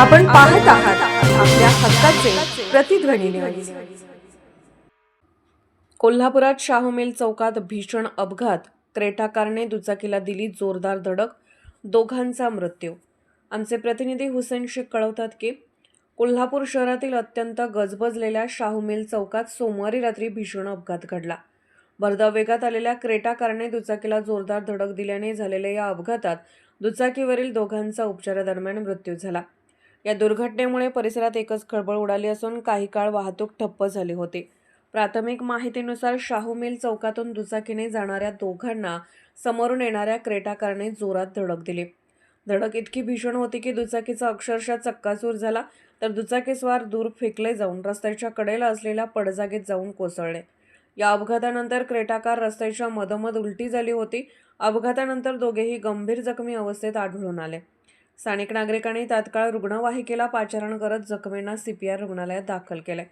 आपण पाहत आहात आपल्या हक्काचे प्रतिध्वनी न्यूज. कोल्हापुरात शाहू मिल चौकात भीषण अपघात. क्रेटा कारने दुचाकीला दिली जोरदार धडक, दोघांचा मृत्यू. आमचे प्रतिनिधी हुसेन शेख कळवतात की कोल्हापूर शहरातील अत्यंत गजबजलेल्या शाहू मिल चौकात सोमवारी रात्री भीषण अपघात घडला. भरधाव वेगात आलेल्या क्रेटा कारने दुचाकीला जोरदार धडक दिल्याने झालेल्या या अपघातात दुचाकीवरील दोघांचा उपचारादरम्यान मृत्यू झाला. या दुर्घटनेमुळे परिसरात एकच खळबळ उडाली असून काही काळ वाहतूक ठप्प झाली होती. प्राथमिक माहितीनुसार शाहू मिल चौकातून दुचाकीने जाणाऱ्या दोघांना समोरून येणाऱ्या क्रेटा कारने जोरात धडक दिली. धडक इतकी भीषण होती की दुचाकीचा अक्षरशः चक्काचूर झाला, तर दुचाकीस्वार दूर फेकले जाऊन रस्त्याच्या कडेला असलेल्या पडजागेत जाऊन कोसळले. या अपघातानंतर क्रेटा कार रस्त्याच्या मधोमध उलटी झाली होती. अपघातानंतर दोघेही गंभीर जखमी अवस्थेत आढळून आले. स्थानिक नागरिकांनी तात्काळ रुग्णवाहिकेला पाचारण करत जखमींना CPR रुग्णालयात दाखल केले.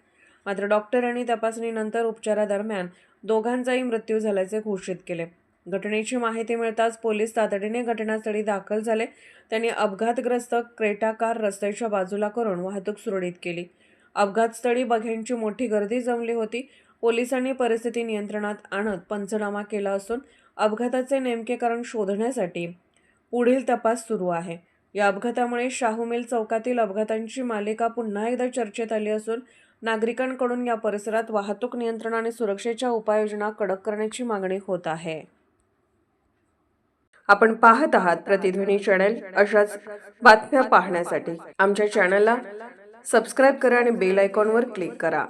मात्र डॉक्टरांनी तपासणीनंतर उपचारादरम्यान दोघांचाही मृत्यू झाल्याचे घोषित केले. घटनेची माहिती मिळताच पोलीस तातडीने घटनास्थळी दाखल झाले. त्यांनी अपघातग्रस्त क्रेटा कार रस्त्याच्या बाजूला करून वाहतूक सुरळीत केली. अपघातस्थळी बघ्यांची मोठी गर्दी जमली होती. पोलिसांनी परिस्थिती नियंत्रणात आणत पंचनामा केला असून अपघाताचे नेमके कारण शोधण्यासाठी पुढील तपास सुरू आहे. या अपघातामुळे शाहू मिल चौकातील अपघातांची मालिका पुन्हा एकदा चर्चेत आली असून नागरिकांकडून या परिसरात वाहतूक नियंत्रण आणि सुरक्षेच्या उपाययोजना कडक करण्याची मागणी होत आहे. आपण पाहत आहात प्रतिध्वनी चॅनल. अशाच बातम्या पाहण्यासाठी आमच्या चॅनलला सबस्क्राईब करा आणि बेल आयकॉनवर क्लिक करा.